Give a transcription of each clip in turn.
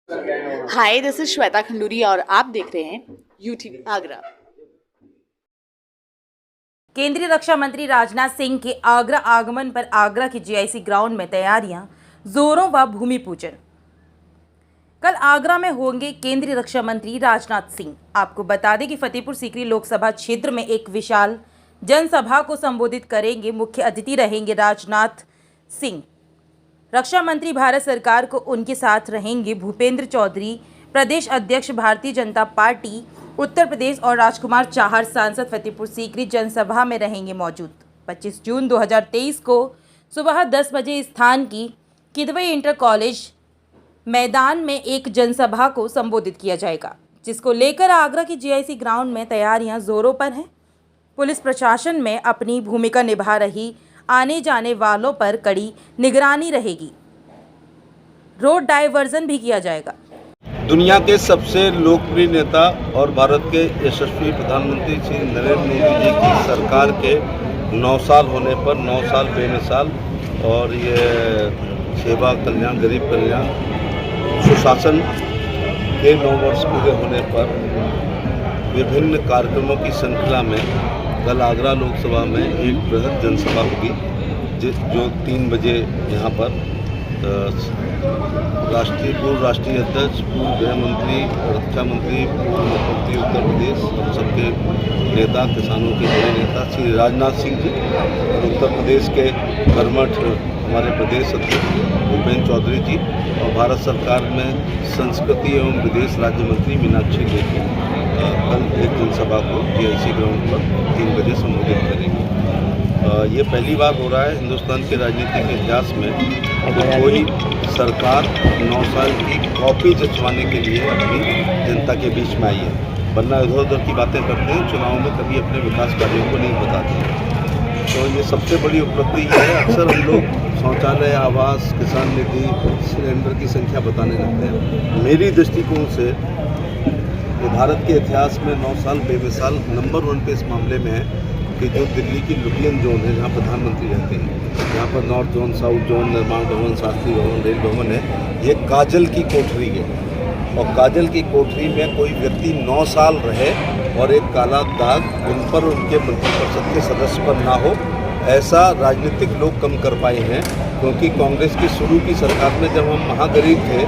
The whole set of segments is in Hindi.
Hi, this is Shweta Khanduri और आप देख रहे हैं यूटीवी आगरा। केंद्रीय रक्षा मंत्री राजनाथ सिंह के आगरा आगमन पर आगरा के जीआईसी ग्राउंड में तैयारियां जोरों व भूमि पूजन। कल आगरा में होंगे केंद्रीय रक्षा मंत्री राजनाथ सिंह। आपको बता दें कि फतेहपुर सीकरी लोकसभा क्षेत्र में एक विशाल जनसभा को संबोधित करेंगे। मुख्य अतिथि रहेंगे राजनाथ सिंह। रक्षा मंत्री भारत सरकार को उनके साथ रहेंगे भूपेंद्र चौधरी, प्रदेश अध्यक्ष भारतीय जनता पार्टी उत्तर प्रदेश, और राजकुमार चाहर, सांसद फतेहपुर सीकरी जनसभा में रहेंगे मौजूद। 25 जून 2023 को सुबह 10 बजे स्थान की किदवई इंटर कॉलेज मैदान में एक जनसभा को संबोधित किया जाएगा, जिसको लेकर आगरा की जीआईसी ग्राउंड में तैयारियां जोरों पर हैं। पुलिस प्रशासन में अपनी भूमिका निभा रही आने जाने वालों पर कड़ी निगरानी रहेगी। रोड डायवर्जन भी किया जाएगा। दुनिया के सबसे लोकप्रिय नेता और भारत के यशस्वी प्रधानमंत्री श्री नरेंद्र मोदी जी की सरकार के 9 साल होने पर 9 साल बेमिसाल और ये सेवा कल्याण, गरीब कल्याण, सुशासन के 9 वर्ष पूरे होने पर विभिन्न कार्यक्रमों की श्रृंखला में कल आगरा लोकसभा में एक बृहद जनसभा होगी, जो 3 बजे यहाँ पर पूर्व राष्ट्रीय अध्यक्ष, पूर्व गृह मंत्री, रक्षा मंत्री, पूर्व मुख्यमंत्री उत्तर प्रदेश, हम सबके नेता, किसानों के बड़े नेता श्री राजनाथ सिंह जी, और उत्तर प्रदेश के कर्मठ हमारे प्रदेश अध्यक्ष भूपेंद्र चौधरी जी, और भारत सरकार में संस्कृति एवं विदेश राज्य मंत्री मीनाक्षी लेखी कल एक जनसभा को जीआईसी ग्राउंड पर 3 बजे संबोधित करेंगे। ये पहली बार हो रहा है हिंदुस्तान के राजनीतिक इतिहास में कि कोई सरकार 9 साल की कॉपी जचवाने के लिए अपनी जनता के बीच में आई है, वरना इधर उधर की बातें करते हैं, चुनाव में कभी अपने विकास कार्यों को नहीं बताते। तो ये सबसे बड़ी उपलब्धि है। अक्सर हम लोग शौचालय, आवास, किसान निधि, सिलेंडर की संख्या बताने लगते हैं। मेरी दृष्टिकोण से भारत के इतिहास में 9 साल बेमिसाल नंबर 1 पे इस मामले में है कि जो दिल्ली की लुटियन जोन है, जहाँ प्रधानमंत्री रहते हैं, जहाँ पर नॉर्थ जोन, साउथ जोन, निर्माण भवन, शास्त्री भवन, रेल भवन है, ये काजल की कोठरी है। और काजल की कोठरी में कोई व्यक्ति 9 साल रहे और एक काला दाग उन पर, उनके मंत्रिपरिषद के सदस्य पर ना हो, ऐसा राजनीतिक लोग कम कर पाए हैं। क्योंकि कांग्रेस की शुरू की सरकार में जब हम महागरीब थे,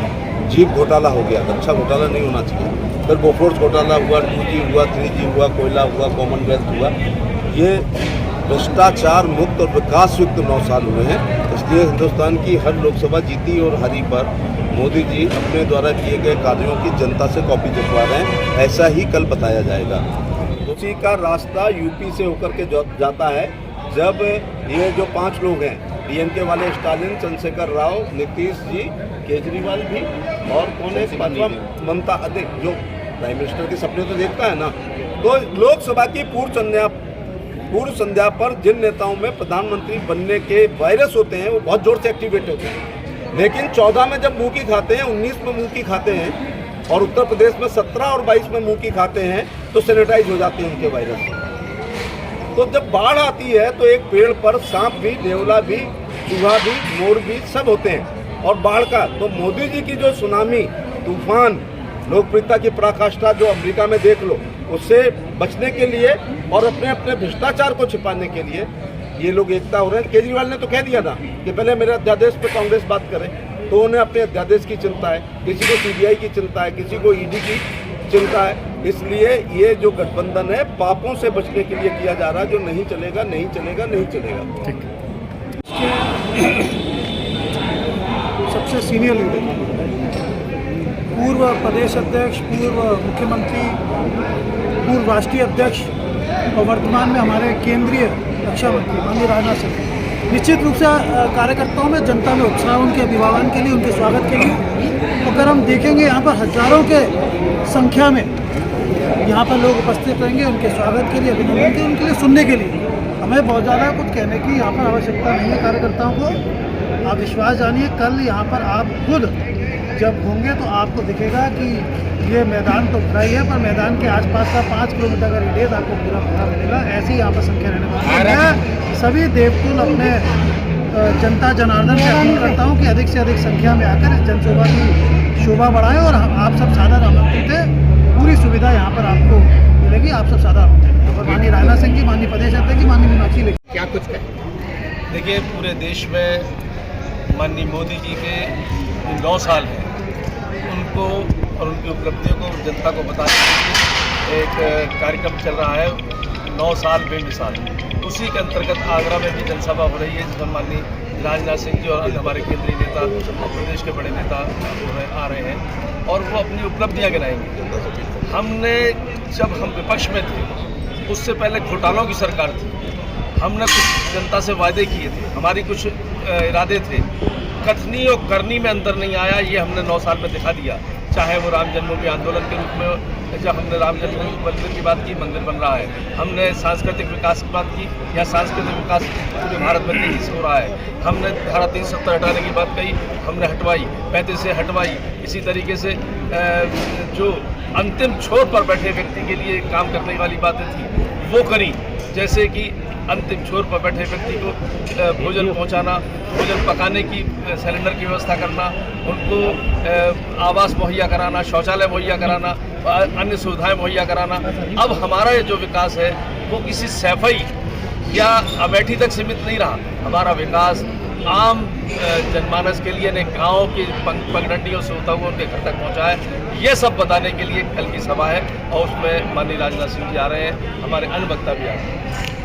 जीप घोटाला हो गया, रक्षा घोटाला नहीं होना चाहिए, फिर बोफोर्स घोटाला हुआ, 2G हुआ, 3G हुआ, कोयला हुआ, कॉमनवेल्थ हुआ। ये भ्रष्टाचार मुक्त और विकास युक्त 9 साल हुए हैं। इसलिए हिंदुस्तान की हर लोकसभा जीती और हारी पर मोदी जी अपने द्वारा किए गए कार्यों की जनता से कॉपी जचवा रहे हैं। ऐसा ही कल बताया जाएगा। उसी का रास्ता यूपी से होकर के जाता है। जब ये जो 5 लोग हैं, डीएमके वाले स्टालिन, चंद्रशेखर राव, नीतीश जी, केजरीवाल भी, और कौन है 5वां, ममता, जो प्राइम मिनिस्टर के सपने तो देखता है ना। तो लोकसभा की पूर्व संध्या पर जिन नेताओं में प्रधानमंत्री बनने के वायरस होते हैं, वो बहुत जोर से एक्टिवेट होते हैं। लेकिन 14 में जब मुंह की खाते हैं, 19 में मुंह की खाते हैं, और उत्तर प्रदेश में 17 और 22 में मुंह की खाते हैं, तो सैनिटाइज हो जाते हैं उनके वायरस। तो जब बाढ़ आती है तो एक पेड़ पर सांप भी, नेवला भी, चूहा भी, मोर भी, सब होते हैं। और बाढ़ का तो मोदी जी की जो सुनामी, तूफान, लोकप्रियता की पराकाष्ठा जो अमेरिका में देख लो, उससे बचने के लिए और अपने अपने भ्रष्टाचार को छिपाने के लिए ये लोग एकता हो रहे हैं। केजरीवाल ने तो कह दिया था कि पहले मेरे अध्यादेश पर कांग्रेस बात करे, तो उन्हें अपने अध्यादेश की चिंता है, किसी को सीबीआई की चिंता है, किसी को ईडी की चिंता है। इसलिए ये जो गठबंधन है, पापों से बचने के लिए किया जा रहा है, जो नहीं चलेगा, नहीं चलेगा, नहीं चलेगा। सबसे सीनियर लीडर, पूर्व प्रदेश अध्यक्ष, पूर्व मुख्यमंत्री, पूर्व राष्ट्रीय अध्यक्ष और वर्तमान में हमारे केंद्रीय रक्षा मंत्री माननीय राजनाथ सिंह, निश्चित रूप से कार्यकर्ताओं में, जनता में उत्साह, उनके अभिवादन के लिए, उनके स्वागत के लिए। अगर हम देखेंगे यहाँ पर हजारों के संख्या में यहाँ पर लोग उपस्थित रहेंगे उनके स्वागत के लिए, अभिनंदन के लिए, उनके लिए सुनने के लिए। हमें बहुत ज़्यादा कुछ कहने की यहाँ पर आवश्यकता नहीं है कार्यकर्ताओं को। आप विश्वास जानिए, कल यहाँ पर आप खुद जब होंगे तो आपको दिखेगा कि ये मैदान तो भरा ही है, पर मैदान के आसपास का 5 किलोमीटर का रेडियस आपको पूरा भरा मिलेगा। ऐसी यहाँ पर संख्या रहने वाली है। मैं सभी देवकुल अपने जनता जनार्दन से अपील करता हूँ कि अधिक से अधिक संख्या में आकर इस जनसभा की शोभा बढ़ाएं और आप सब सादर आमंत्रित है। पूरी सुविधा यहाँ पर आपको मिलेगी, आप सब सादर आमंत्रित हैं। और माननीय राजनाथ सिंह जी, माननीय प्रदेश अध्यक्ष जी, माननीय मीनाक्षी लेखी, क्या कुछ कहें? देखिए, पूरे देश में माननीय मोदी जी के 9 साल हैं, उनको और उनकी उपलब्धियों को जनता को बताने के लिए एक कार्यक्रम चल रहा है 9 साल बेमिसाल। उसी के अंतर्गत आगरा में भी जनसभा हो रही है, जिसमें माननीय राजनाथ सिंह जी और हमारे केंद्रीय नेता और प्रदेश के बड़े नेता आ रहे हैं और वो अपनी उपलब्धियां गिनाएंगे। हमने जब हम विपक्ष में थे, उससे पहले घोटालों की सरकार थी, हमने कुछ जनता से वादे किए थे, हमारी कुछ इरादे थे, कथनी और करनी में अंतर नहीं आया। ये हमने 9 साल में दिखा दिया। चाहे वो राम जन्मभूमि आंदोलन के रूप में, जब हमने राम जन्मभूमि मंदिर की बात की, मंदिर बन रहा है। हमने सांस्कृतिक विकास की बात की, या सांस्कृतिक विकास पूरे भारत में तेजी से हो रहा है। हमने धारा 370 हटाने की बात कही, हमने हटवाई, 35 से हटवाई। इसी तरीके से जो अंतिम छोर पर बैठे व्यक्ति के लिए काम करने वाली बातें थी वो करी, जैसे कि अंतिम छोर पर बैठे व्यक्ति को भोजन पहुंचाना, भोजन पकाने की सिलेंडर की व्यवस्था करना, उनको आवास मुहैया कराना, शौचालय मुहैया कराना, अन्य सुविधाएं मुहैया कराना। अब हमारा ये जो विकास है वो किसी सैफई या अमेठी तक सीमित नहीं रहा। हमारा विकास आम जनमानस के लिए, गाँव की पगडंडियों से होता हुआ उनके घर तक पहुँचा है। ये सब बताने के लिए कल की सभा है और उसमें माननीय राजनाथ सिंह जी आ रहे हैं, हमारे अन्य वक्ता भी आ रहे हैं।